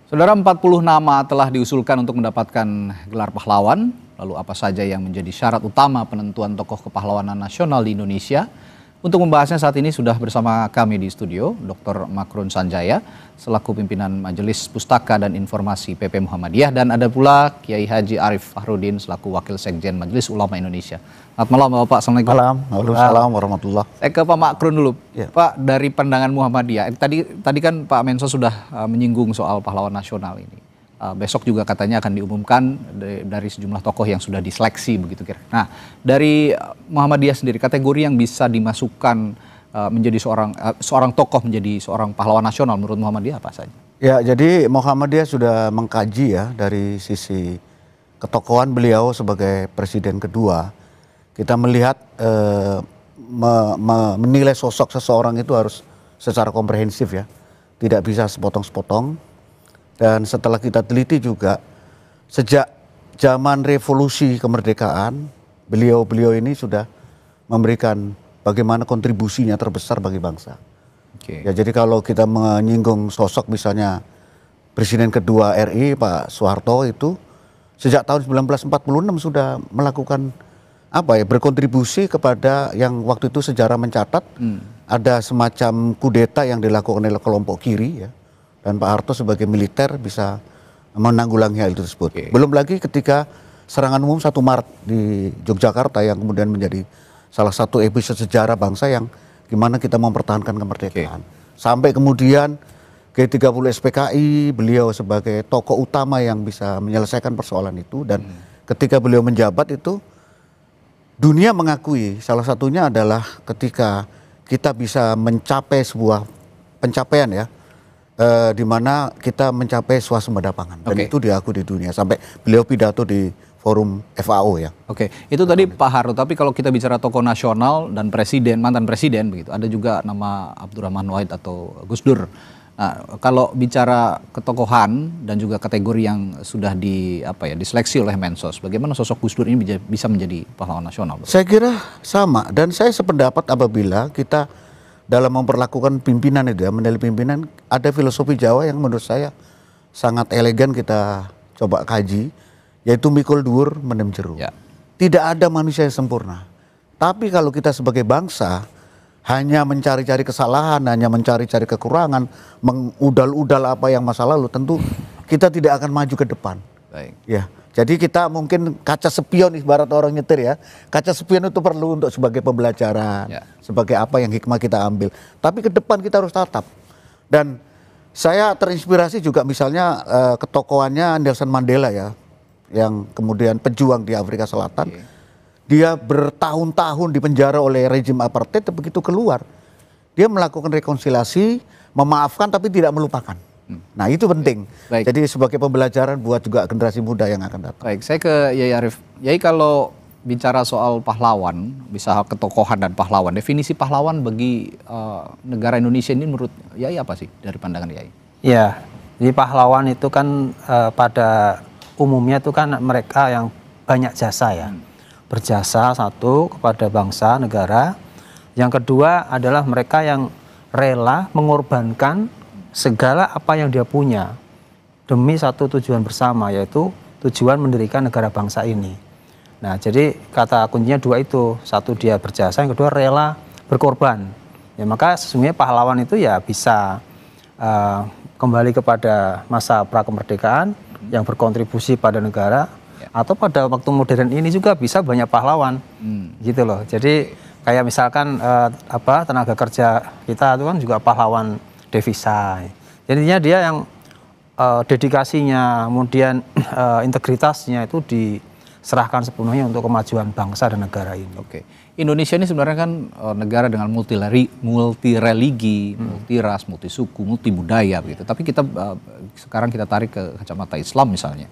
Saudara, 40 nama telah diusulkan untuk mendapatkan gelar pahlawan. Lalu apa saja yang menjadi syarat utama penentuan tokoh kepahlawanan nasional di Indonesia? Untuk membahasnya saat ini sudah bersama kami di studio Dr. Makrun Sanjaya selaku pimpinan Majelis Pustaka dan Informasi PP Muhammadiyah, dan ada pula Kiai Haji Arif Fahrudin selaku Wakil Sekjen Majelis Ulama Indonesia. Selamat malam Bapak. Assalamualaikum. Waalaikumsalam warahmatullahi. Saya ke Pak Makrun dulu. Ya. Pak, dari pandangan Muhammadiyah, tadi kan Pak Menso sudah menyinggung soal pahlawan nasional ini. Besok juga katanya akan diumumkan dari sejumlah tokoh yang sudah diseleksi begitu kira. Nah, dari Muhammadiyah sendiri, kategori yang bisa dimasukkan menjadi seorang tokoh menjadi seorang pahlawan nasional menurut Muhammadiyah apa saja? Ya, jadi Muhammadiyah sudah mengkaji ya dari sisi ketokohan beliau sebagai presiden kedua. Kita melihat menilai sosok seseorang itu harus secara komprehensif ya, tidak bisa sepotong-sepotong. Dan setelah kita teliti juga, sejak zaman revolusi kemerdekaan, beliau ini sudah memberikan bagaimana kontribusinya terbesar bagi bangsa. Ya, jadi kalau kita menyinggung sosok misalnya Presiden kedua RI Pak Soeharto itu sejak tahun 1946 sudah melakukan berkontribusi kepada yang waktu itu sejarah mencatat ada semacam kudeta yang dilakukan oleh kelompok kiri ya. Dan Pak Harto sebagai militer bisa menanggulangi hal itu tersebut. Belum lagi ketika serangan umum 1 Maret di Yogyakarta yang kemudian menjadi salah satu episode sejarah bangsa yang gimana kita mempertahankan kemerdekaan. Sampai kemudian G30 SPKI, beliau sebagai tokoh utama yang bisa menyelesaikan persoalan itu. Dan ketika beliau menjabat itu, dunia mengakui salah satunya adalah ketika kita bisa mencapai sebuah pencapaian ya, di mana kita mencapai swasembada pangan, dan itu diakui di dunia sampai beliau pidato di forum FAO ya. Itu tadi Pak Harto, tapi kalau kita bicara tokoh nasional dan presiden, mantan presiden begitu, ada juga nama Abdurrahman Wahid atau Gus Dur. Nah, kalau bicara ketokohan dan juga kategori yang sudah diseleksi oleh Mensos, bagaimana sosok Gus Dur ini bisa menjadi pahlawan nasional? Saya kira sama, dan saya sependapat apabila kita dalam memperlakukan pimpinan itu ya, menilai pimpinan, ada filosofi Jawa yang menurut saya sangat elegan kita coba kaji, yaitu mikul dhuwur mendem jero. Ya. Tidak ada manusia yang sempurna. Tapi kalau kita sebagai bangsa hanya mencari-cari kesalahan, hanya mencari-cari kekurangan, mengudal-udal apa yang masa lalu, tentu kita tidak akan maju ke depan. Baik. Ya. Jadi kita mungkin kaca spion ibarat orang nyetir ya. Kaca spion itu perlu untuk sebagai pembelajaran, sebagai apa yang hikmah kita ambil. Tapi ke depan kita harus tatap. Dan saya terinspirasi juga misalnya ketokohannya Nelson Mandela ya, yang kemudian pejuang di Afrika Selatan. Dia bertahun-tahun dipenjara oleh rezim apartheid, begitu keluar dia melakukan rekonsiliasi, memaafkan tapi tidak melupakan. Nah, itu penting. Baik. Jadi sebagai pembelajaran buat juga generasi muda yang akan datang. Baik, saya ke Yai Arif. Yai, kalau bicara soal pahlawan, bisa ketokohan dan pahlawan, definisi pahlawan bagi negara Indonesia ini menurut Yai apa sih dari pandangan Yai? Ya, jadi pahlawan itu kan pada umumnya itu kan mereka yang banyak jasa ya. Berjasa satu kepada bangsa, negara. Yang kedua adalah mereka yang rela mengorbankan segala apa yang dia punya demi satu tujuan bersama, yaitu tujuan mendirikan negara bangsa ini. Nah, jadi kata kuncinya dua itu, satu dia berjasa, yang kedua rela berkorban. Ya, maka sesungguhnya pahlawan itu ya bisa kembali kepada masa prakemerdekaan yang berkontribusi pada negara, atau pada waktu modern ini juga bisa banyak pahlawan, gitu loh. Jadi kayak misalkan tenaga kerja kita itu kan juga pahlawan devisa. Jadinya dia yang dedikasinya, kemudian integritasnya itu diserahkan sepenuhnya untuk kemajuan bangsa dan negara ini. Indonesia ini sebenarnya kan negara dengan multireligi, multiras, multisuku, multibudaya begitu. Tapi kita sekarang kita tarik ke kacamata Islam misalnya.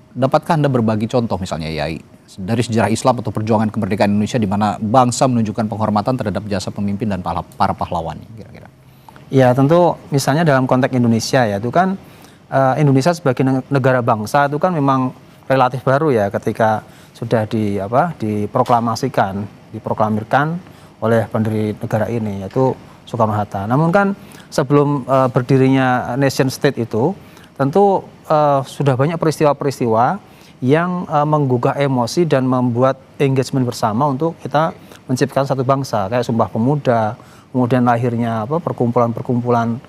Dapatkah Anda berbagi contoh misalnya Yai dari sejarah Islam atau perjuangan kemerdekaan Indonesia di mana bangsa menunjukkan penghormatan terhadap jasa pemimpin dan para pahlawannya kira-kira? Ya, tentu misalnya dalam konteks Indonesia ya, itu kan Indonesia sebagai negara bangsa itu kan memang relatif baru ya ketika sudah diproklamirkan oleh pendiri negara ini, yaitu Soekarno-Hatta. Namun kan sebelum berdirinya nation state itu tentu sudah banyak peristiwa-peristiwa yang menggugah emosi dan membuat engagement bersama untuk kita menciptakan satu bangsa, kayak Sumpah Pemuda, kemudian lahirnya perkumpulan-perkumpulan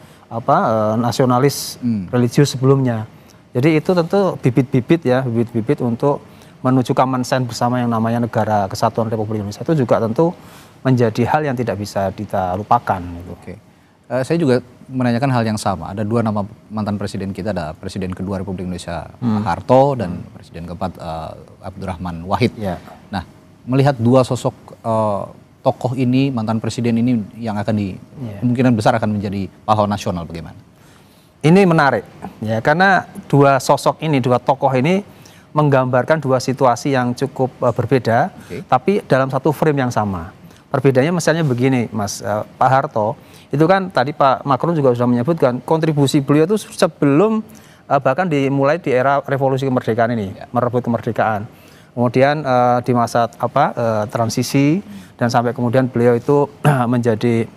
nasionalis religius sebelumnya. Jadi itu tentu bibit-bibit untuk menuju common sense bersama yang namanya Negara Kesatuan Republik Indonesia. Itu juga tentu menjadi hal yang tidak bisa kita lupakan. Gitu. Oke. Saya juga menanyakan hal yang sama. Ada dua nama mantan presiden kita, ada Presiden kedua Republik Indonesia Pak Harto dan Presiden keempat Abdurrahman Wahid. Ya. Nah, melihat dua sosok tokoh ini, mantan presiden ini yang akan kemungkinan besar akan menjadi pahlawan nasional, bagaimana? Ini menarik, ya, karena dua sosok ini, dua tokoh ini menggambarkan dua situasi yang cukup berbeda, tapi dalam satu frame yang sama. Perbedaannya misalnya begini, Mas, Pak Harto, itu kan tadi Pak Macron juga sudah menyebutkan kontribusi beliau itu sebelum bahkan dimulai di era revolusi kemerdekaan ini, merebut kemerdekaan. Kemudian di masa transisi dan sampai kemudian beliau itu menjadi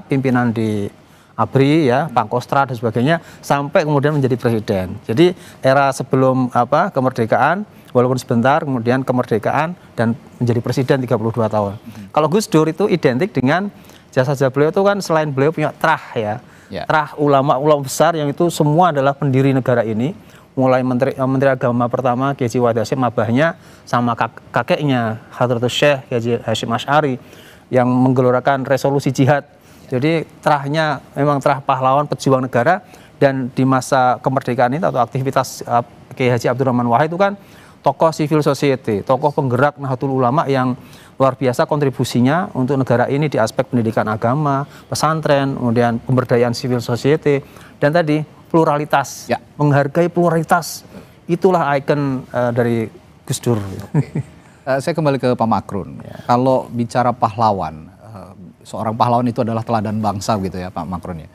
pimpinan di ABRI, ya, Pangkostrat dan sebagainya, sampai kemudian menjadi presiden. Jadi era sebelum kemerdekaan, walaupun sebentar, kemudian kemerdekaan dan menjadi presiden 32 tahun. Kalau Gus Dur itu identik dengan jasa-jasa beliau itu kan selain beliau punya terah terah ulama-ulama besar yang itu semua adalah pendiri negara ini, mulai Menteri Agama pertama Kiai Haji Wahid Hasyim, abahnya, sama kakeknya Hadratus Syekh Kiai Haji Hasyim Asy'ari yang menggelorakan resolusi jihad. Jadi terahnya memang terah pahlawan pejuang negara, dan di masa kemerdekaan ini atau aktivitas Kiai Haji Abdurrahman Wahid itu kan tokoh civil society, tokoh penggerak Nahdlatul Ulama yang luar biasa kontribusinya untuk negara ini di aspek pendidikan agama, pesantren, kemudian pemberdayaan civil society, dan tadi pluralitas, menghargai pluralitas. Itulah ikon dari Gus Dur. Saya kembali ke Pak Macron. Kalau bicara pahlawan, seorang pahlawan itu adalah teladan bangsa gitu ya Pak Macron ya.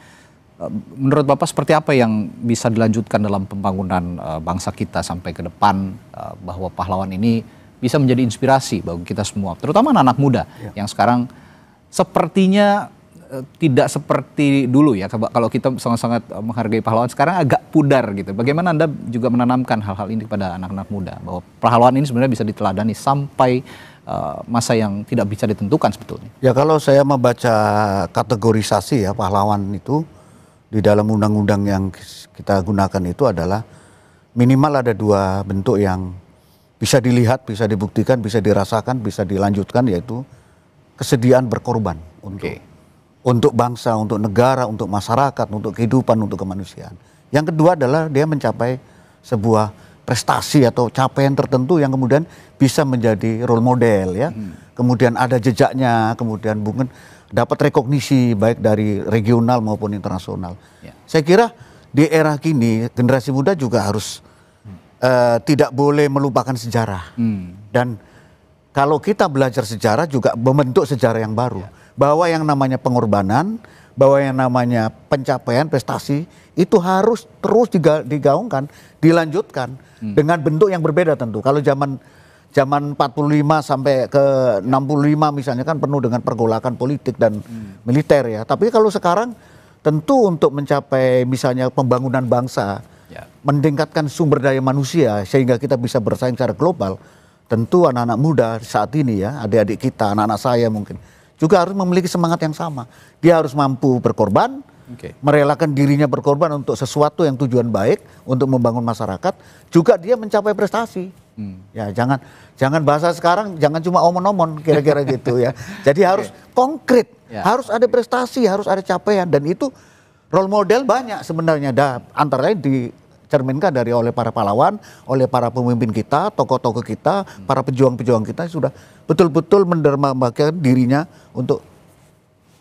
Menurut Bapak seperti apa yang bisa dilanjutkan dalam pembangunan bangsa kita sampai ke depan, bahwa pahlawan ini bisa menjadi inspirasi bagi kita semua, terutama anak-anak muda yang sekarang sepertinya tidak seperti dulu ya. Kalau kita sangat-sangat menghargai pahlawan, sekarang agak pudar gitu. Bagaimana Anda juga menanamkan hal-hal ini kepada anak-anak muda, bahwa pahlawan ini sebenarnya bisa diteladani sampai masa yang tidak bisa ditentukan sebetulnya? Ya, kalau saya membaca kategorisasi ya pahlawan itu di dalam undang-undang yang kita gunakan itu adalah minimal ada dua bentuk yang bisa dilihat, bisa dibuktikan, bisa dirasakan, bisa dilanjutkan, yaitu kesediaan berkorban untuk bangsa, untuk negara, untuk masyarakat, untuk kehidupan, untuk kemanusiaan. Yang kedua adalah dia mencapai sebuah prestasi atau capaian tertentu yang kemudian bisa menjadi role model ya. Kemudian ada jejaknya, kemudian mungkin dapat rekognisi baik dari regional maupun internasional. Saya kira di era kini generasi muda juga harus tidak boleh melupakan sejarah. Dan kalau kita belajar sejarah juga membentuk sejarah yang baru. Bahwa yang namanya pengorbanan, bahwa yang namanya pencapaian prestasi itu harus terus digaungkan, dilanjutkan dengan bentuk yang berbeda tentu. Kalau zaman 45 sampai ke 65 misalnya kan penuh dengan pergolakan politik dan militer ya. Tapi kalau sekarang tentu untuk mencapai misalnya pembangunan bangsa, meningkatkan sumber daya manusia sehingga kita bisa bersaing secara global, tentu anak-anak muda saat ini ya, adik-adik kita, anak-anak saya mungkin juga harus memiliki semangat yang sama. Dia harus mampu berkorban, merelakan dirinya berkorban untuk sesuatu yang tujuan baik, untuk membangun masyarakat, juga dia mencapai prestasi. Ya, jangan bahasa sekarang, jangan cuma omon-omon kira-kira gitu ya. Jadi harus konkret, harus ada prestasi, harus ada capaian, dan itu role model banyak sebenarnya. Antara lain dicerminkan oleh para pahlawan, oleh para pemimpin kita, tokoh-tokoh kita, para pejuang-pejuang kita sudah betul-betul mendermakan dirinya untuk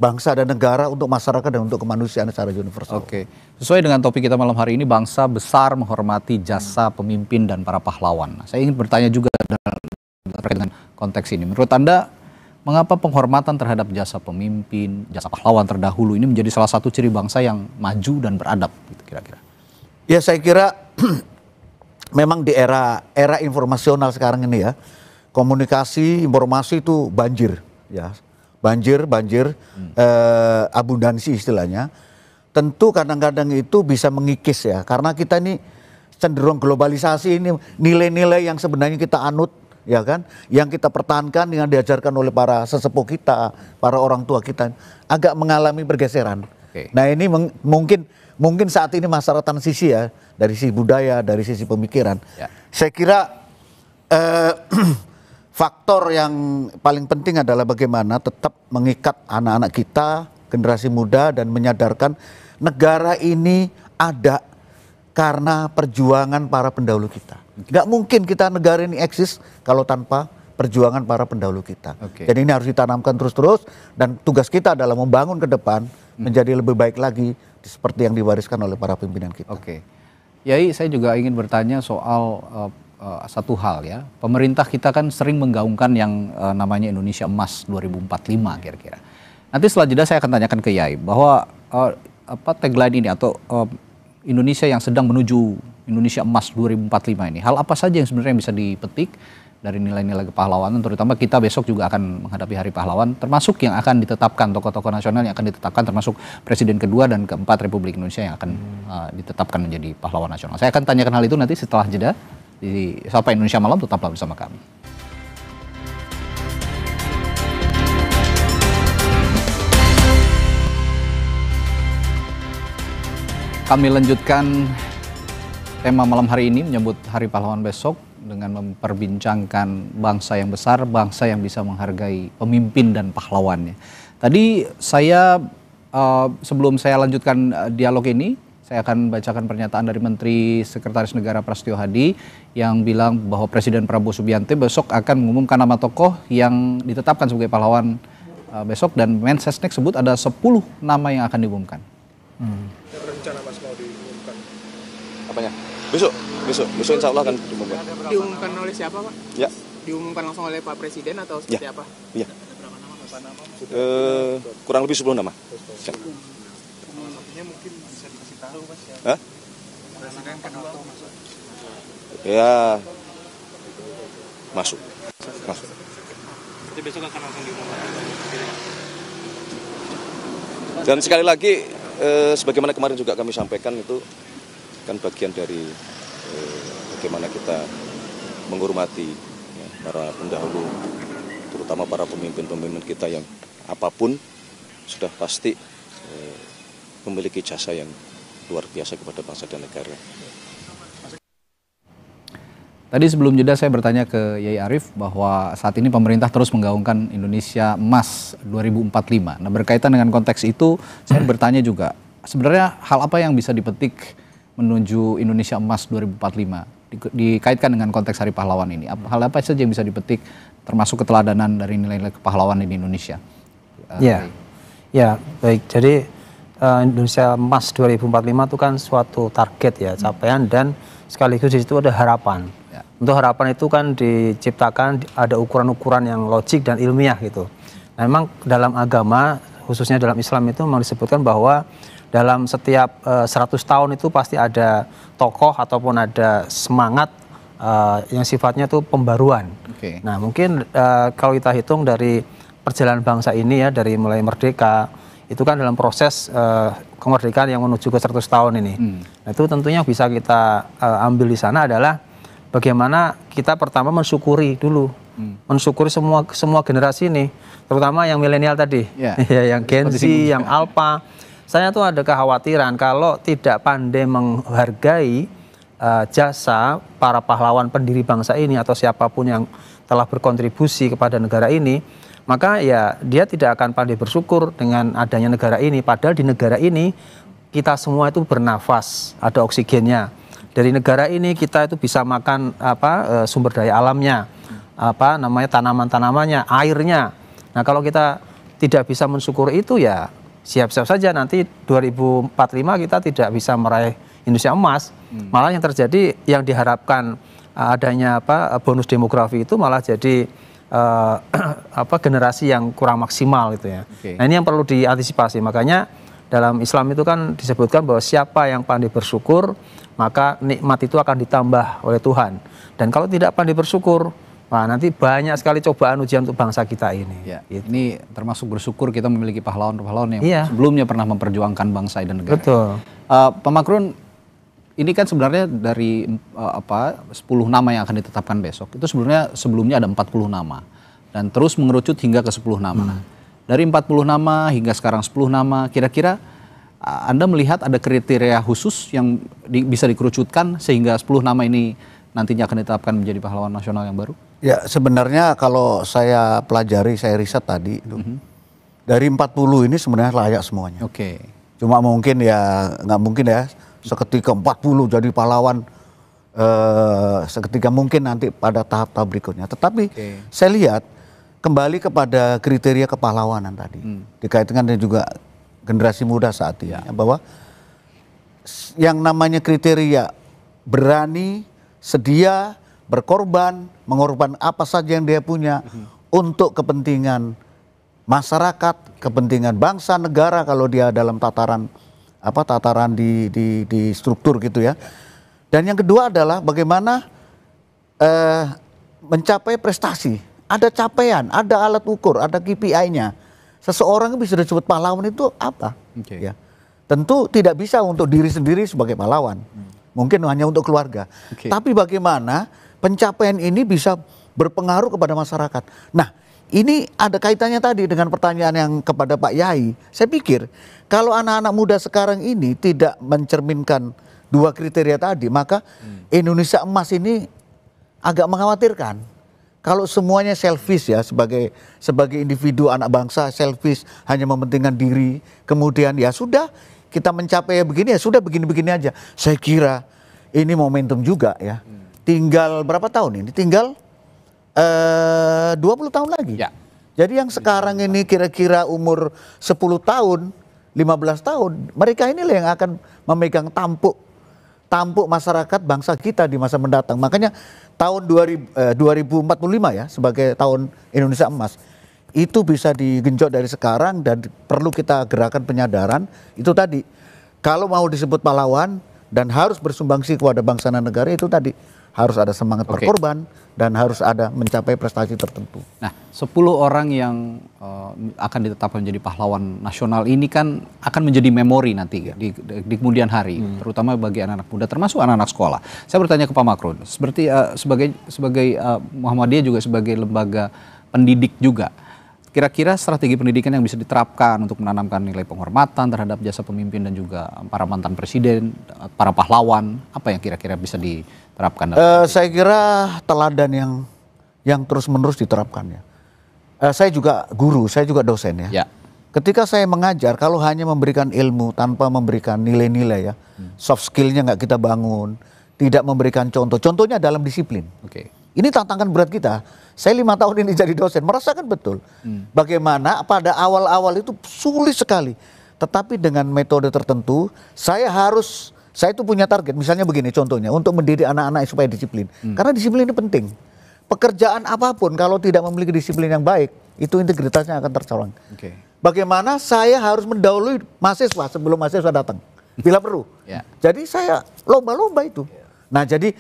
bangsa dan negara, untuk masyarakat dan untuk kemanusiaan secara universal. Sesuai dengan topik kita malam hari ini, bangsa besar menghormati jasa pemimpin dan para pahlawan. Nah, saya ingin bertanya juga terkait dengan konteks ini. Menurut Anda, mengapa penghormatan terhadap jasa pemimpin, jasa pahlawan terdahulu ini menjadi salah satu ciri bangsa yang maju dan beradab, gitu kira-kira? Ya, saya kira memang di era informasional sekarang ini ya, komunikasi, informasi itu banjir ya. Banjir, abundansi istilahnya. tentu kadang-kadang itu bisa mengikis ya, karena kita ini cenderung globalisasi, ini nilai-nilai yang sebenarnya kita anut, ya kan, yang kita pertahankan, yang diajarkan oleh para sesepuh kita, para orang tua kita, agak mengalami pergeseran. Nah ini mungkin saat ini masa transisi ya, dari sisi budaya, dari sisi pemikiran. Saya kira faktor yang paling penting adalah bagaimana tetap mengikat anak-anak kita, generasi muda, dan menyadarkan negara ini ada karena perjuangan para pendahulu kita. Nggak mungkin kita negara ini eksis kalau tanpa perjuangan para pendahulu kita. Jadi ini harus ditanamkan terus-terus, dan tugas kita adalah membangun ke depan menjadi lebih baik lagi seperti yang diwariskan oleh para pimpinan kita. Yai, saya juga ingin bertanya soal satu hal ya. Pemerintah kita kan sering menggaungkan yang namanya Indonesia Emas 2045 kira-kira. Nanti setelah jeda saya akan tanyakan ke Yai bahwa tagline ini atau Indonesia yang sedang menuju Indonesia Emas 2045 ini, hal apa saja yang sebenarnya bisa dipetik dari nilai-nilai kepahlawanan, terutama kita besok juga akan menghadapi Hari Pahlawan, termasuk yang akan ditetapkan tokoh-tokoh nasional yang akan ditetapkan, termasuk Presiden kedua dan keempat Republik Indonesia yang akan ditetapkan menjadi pahlawan nasional. Saya akan tanyakan hal itu nanti setelah jeda di Sapa Indonesia Malam, tetaplah bersama kami. Kami lanjutkan tema malam hari ini menyambut Hari Pahlawan besok dengan memperbincangkan bangsa yang besar, bangsa yang bisa menghargai pemimpin dan pahlawannya. Tadi saya sebelum saya lanjutkan dialog ini, saya akan bacakan pernyataan dari Menteri Sekretaris Negara Prasetyo Hadi yang bilang bahwa Presiden Prabowo Subianto besok akan mengumumkan nama tokoh yang ditetapkan sebagai pahlawan besok, dan Mensesnek sebut ada 10 nama yang akan diumumkan. Rencana Mas mau diumumkan? Apanya? Besok insya Allah akan diumumkan. Diumumkan oleh siapa, Pak? Ya. Diumumkan langsung oleh Pak Presiden atau seperti apa? Iya. Kurang lebih 10 nama. Maksudnya mungkin bisa dikasih tahu, Mas, ya? Hah? Presiden kedua masuk. Ya, masuk. Jadi besok akan langsung diumumkan. Dan sekali lagi, sebagaimana kemarin juga kami sampaikan, itu kan bagian dari bagaimana kita menghormati ya, para pendahulu, terutama para pemimpin-pemimpin kita yang apapun sudah pasti memiliki jasa yang luar biasa kepada bangsa dan negara. Tadi sebelum jeda saya bertanya ke Yai Arief bahwa saat ini pemerintah terus menggaungkan Indonesia Emas 2045. Nah, berkaitan dengan konteks itu, saya bertanya juga, sebenarnya hal apa yang bisa dipetik menuju Indonesia Emas 2045 dikaitkan dengan konteks Hari Pahlawan ini? Hal apa saja yang bisa dipetik termasuk keteladanan dari nilai-nilai kepahlawanan di Indonesia? Ya, baik. Jadi Indonesia Emas 2045 itu kan suatu target ya, capaian, dan sekaligus di situ ada harapan. Untuk harapan itu kan diciptakan ada ukuran-ukuran yang logik dan ilmiah gitu. Nah, memang dalam agama, khususnya dalam Islam itu memang disebutkan bahwa dalam setiap 100 tahun itu pasti ada tokoh ataupun ada semangat yang sifatnya itu pembaruan. Nah, mungkin kalau kita hitung dari perjalanan bangsa ini ya, dari mulai merdeka, itu kan dalam proses kemerdekaan yang menuju ke 100 tahun ini. Nah, itu tentunya bisa kita ambil di sana adalah bagaimana kita pertama mensyukuri dulu, mensyukuri semua generasi ini, terutama yang milenial tadi, yang Gen Z, yang Alpha. Saya tuh ada kekhawatiran kalau tidak pandai menghargai jasa para pahlawan pendiri bangsa ini atau siapapun yang telah berkontribusi kepada negara ini, maka ya dia tidak akan pandai bersyukur dengan adanya negara ini. Padahal di negara ini kita semua itu bernafas, ada oksigennya. Dari negara ini kita itu bisa makan sumber daya alamnya, tanaman-tanamannya, airnya. Nah, kalau kita tidak bisa mensyukuri itu ya siap-siap saja nanti 2045 kita tidak bisa meraih Indonesia Emas. Malah yang terjadi, yang diharapkan adanya bonus demografi itu malah jadi generasi yang kurang maksimal gitu ya. Nah, ini yang perlu diantisipasi. Makanya dalam Islam itu kan disebutkan bahwa siapa yang pandai bersyukur, maka nikmat itu akan ditambah oleh Tuhan. Dan kalau tidak pandai bersyukur, Wah, nanti banyak sekali cobaan ujian untuk bangsa kita ini. Ya, Gitu. ini termasuk bersyukur kita memiliki pahlawan-pahlawan yang Iya. sebelumnya pernah memperjuangkan bangsa dan negara. Betul. Pak Makrun, ini kan sebenarnya dari 10 nama yang akan ditetapkan besok, itu sebenarnya sebelumnya ada 40 nama dan terus mengerucut hingga ke 10 nama. Dari 40 nama hingga sekarang 10 nama, kira-kira Anda melihat ada kriteria khusus yang bisa dikerucutkan sehingga 10 nama ini nantinya akan ditetapkan menjadi pahlawan nasional yang baru? Ya sebenarnya kalau saya pelajari, saya riset tadi, dari 40 ini sebenarnya layak semuanya. Oke. Cuma mungkin ya nggak mungkin ya seketika 40 jadi pahlawan seketika, mungkin nanti pada tahap-tahap berikutnya. Tetapi saya lihat kembali kepada kriteria kepahlawanan tadi dikaitkan dengan juga generasi muda saat ini, bahwa yang namanya kriteria berani, sedia, berkorban, mengorban apa saja yang dia punya untuk kepentingan masyarakat, kepentingan bangsa, negara kalau dia dalam tataran di struktur gitu ya. Dan yang kedua adalah bagaimana mencapai prestasi. Ada capaian, ada alat ukur, ada KPI-nya. Seseorang bisa disebut pahlawan itu apa? Ya. Tentu tidak bisa untuk diri sendiri sebagai pahlawan. Mungkin hanya untuk keluarga. Tapi bagaimana pencapaian ini bisa berpengaruh kepada masyarakat. Nah, ini ada kaitannya tadi dengan pertanyaan yang kepada Pak Yai. Saya pikir kalau anak-anak muda sekarang ini tidak mencerminkan dua kriteria tadi, maka Indonesia emas ini agak mengkhawatirkan. Kalau semuanya selfish ya, sebagai individu anak bangsa selfish, hanya mementingkan diri, kemudian ya sudah kita mencapai begini, ya sudah begini-begini aja. Saya kira ini momentum juga ya. Tinggal berapa tahun ini? Tinggal 20 tahun lagi. Ya. Jadi yang sekarang ini kira-kira umur 10 tahun, 15 tahun, mereka inilah yang akan memegang tampuk masyarakat bangsa kita di masa mendatang. Makanya tahun 2045 ya sebagai tahun Indonesia emas itu bisa digenjot dari sekarang, dan perlu kita gerakan penyadaran itu tadi. Kalau mau disebut pahlawan dan harus bersumbangsi kepada bangsa dan negara, itu tadi harus ada semangat berkorban dan harus ada mencapai prestasi tertentu. Nah, 10 orang yang akan ditetapkan menjadi pahlawan nasional ini kan akan menjadi memori nanti di kemudian hari, terutama bagi anak-anak muda, termasuk anak-anak sekolah. Saya bertanya ke Pak Makrun, seperti sebagai Muhammadiyah juga sebagai lembaga pendidik juga, kira-kira strategi pendidikan yang bisa diterapkan untuk menanamkan nilai penghormatan terhadap jasa pemimpin dan juga para mantan presiden, para pahlawan, apa yang kira-kira bisa diterapkan? Saya kira teladan yang terus-menerus diterapkan ya. Saya juga guru, saya juga dosen ya. Ketika saya mengajar, kalau hanya memberikan ilmu tanpa memberikan nilai-nilai ya, soft skillnya nggak kita bangun, tidak memberikan contoh. Contohnya dalam disiplin. Ini tantangan berat kita. Saya 5 tahun ini jadi dosen, merasakan betul bagaimana pada awal-awal itu sulit sekali. Tetapi dengan metode tertentu, saya itu punya target. Misalnya begini contohnya, untuk mendidik anak-anak supaya disiplin. Karena disiplin ini penting. Pekerjaan apapun kalau tidak memiliki disiplin yang baik, itu integritasnya akan tercoreng. Bagaimana saya harus mendahului mahasiswa sebelum mahasiswa datang, bila perlu. Jadi saya lomba-lomba itu. Nah jadi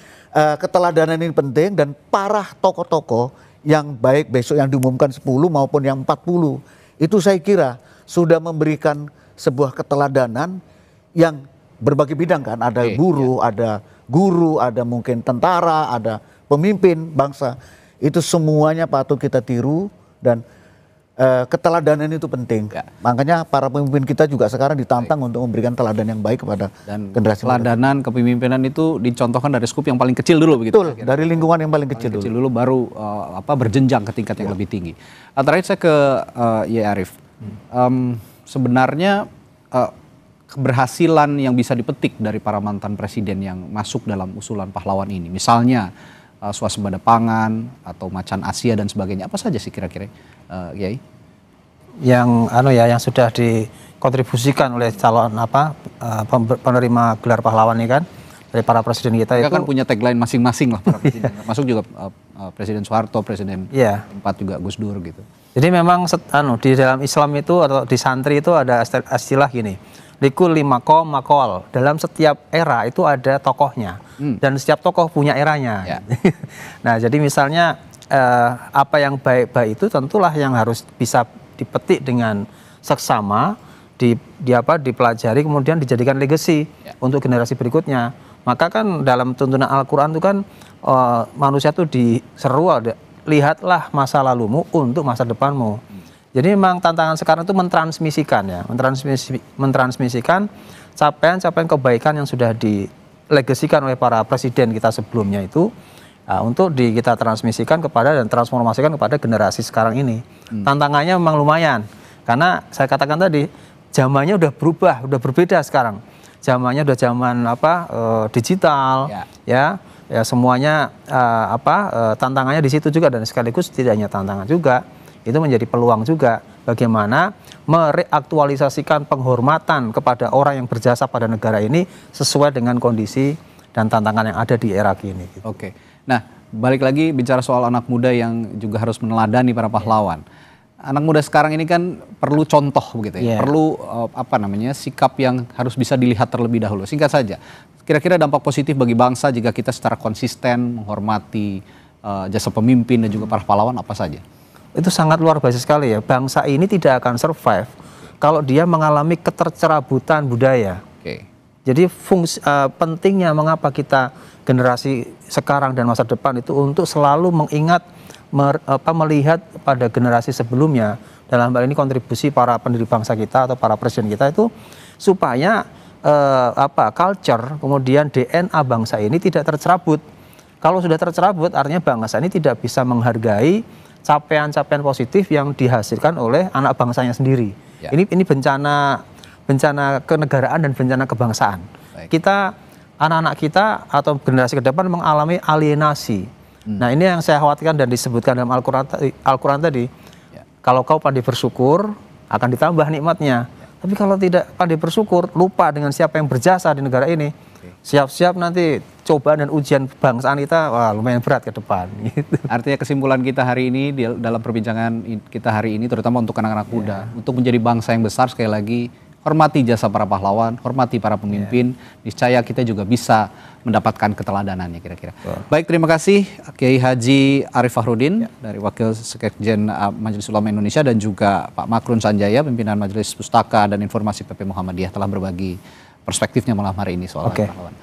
keteladanan ini penting, dan para tokoh-tokoh yang baik besok yang diumumkan 10 maupun yang 40, itu saya kira sudah memberikan sebuah keteladanan yang berbagai bidang kan. Ada buruh, ada guru, ada mungkin tentara, ada pemimpin bangsa. Itu semuanya patut kita tiru, dan keteladanan itu penting. Makanya para pemimpin kita juga sekarang ditantang untuk memberikan teladan yang baik kepada generasi muda. Teladanan kepemimpinan itu dicontohkan dari skup yang paling kecil dulu begitu. Betul, dari lingkungan yang paling kecil dulu. Baru berjenjang ke tingkat yang lebih tinggi. Terakhir saya ke Yai Arief. Sebenarnya keberhasilan yang bisa dipetik dari para mantan presiden yang masuk dalam usulan pahlawan ini, misalnya swasembada pangan atau macan Asia dan sebagainya, apa saja sih kira-kira, Yai? Yang sudah dikontribusikan oleh calon penerima gelar pahlawan ini kan, dari para presiden kita Mereka itu kan punya tagline masing-masing lah para presiden. Masuk juga Presiden Soeharto, Presiden 4 juga Gus Dur gitu. Jadi memang di dalam Islam itu atau di santri itu ada istilah gini, likul limaqom maqal. Dalam setiap era itu ada tokohnya, dan setiap tokoh punya eranya. Nah jadi misalnya apa yang baik-baik itu tentulah yang harus bisa dipetik dengan seksama, dipelajari, kemudian dijadikan legacy untuk generasi berikutnya. Maka kan dalam tuntunan Al-Quran itu kan manusia itu diseru, lihatlah masa lalumu untuk masa depanmu. Jadi memang tantangan sekarang itu mentransmisikan capaian-capaian kebaikan yang sudah dilegasikan oleh para presiden kita sebelumnya itu untuk kita transmisikan kepada dan transformasikan kepada generasi sekarang ini. Tantangannya memang lumayan karena saya katakan tadi zamannya udah berubah, udah berbeda sekarang. Zamannya udah zaman digital, ya semuanya tantangannya di situ juga, dan sekaligus tidak hanya tantangan juga, itu menjadi peluang juga bagaimana mereaktualisasikan penghormatan kepada orang yang berjasa pada negara ini sesuai dengan kondisi dan tantangan yang ada di era kini. Gitu. Oke, nah balik lagi bicara soal anak muda yang juga harus meneladani para pahlawan. Anak muda sekarang ini kan perlu contoh begitu ya, perlu sikap yang harus bisa dilihat terlebih dahulu. Singkat saja, kira-kira dampak positif bagi bangsa jika kita secara konsisten menghormati jasa pemimpin dan juga para pahlawan apa saja? Itu sangat luar biasa sekali ya. Bangsa ini tidak akan survive kalau dia mengalami ketercerabutan budaya. Jadi pentingnya mengapa kita generasi sekarang dan masa depan itu untuk selalu mengingat melihat pada generasi sebelumnya, dalam hal ini kontribusi para pendiri bangsa kita atau para presiden kita itu supaya culture kemudian DNA bangsa ini tidak tercerabut. Kalau sudah tercerabut artinya bangsa ini tidak bisa menghargai capaian-capaian positif yang dihasilkan oleh anak bangsanya sendiri. Ini bencana kenegaraan dan bencana kebangsaan. Kita anak-anak kita atau generasi ke depan mengalami alienasi. Nah ini yang saya khawatirkan dan disebutkan dalam Al-Quran tadi. Kalau kau pandai bersyukur akan ditambah nikmatnya. Tapi kalau tidak pandai bersyukur, lupa dengan siapa yang berjasa di negara ini, siap-siap nanti cobaan dan ujian kebangsaan kita lumayan berat ke depan. Gitu. Artinya kesimpulan kita hari ini dalam perbincangan kita hari ini, terutama untuk anak-anak muda, untuk menjadi bangsa yang besar, sekali lagi hormati jasa para pahlawan, hormati para pemimpin, niscaya kita juga bisa mendapatkan keteladanannya kira-kira. Baik, terima kasih Kiai Haji Arif Fahrudin dari Wakil Sekjen Majelis Ulama Indonesia dan juga Pak Makrun Sanjaya, pimpinan Majelis Pustaka dan Informasi PP Muhammadiyah telah berbagi perspektifnya malam hari ini soal pahlawan.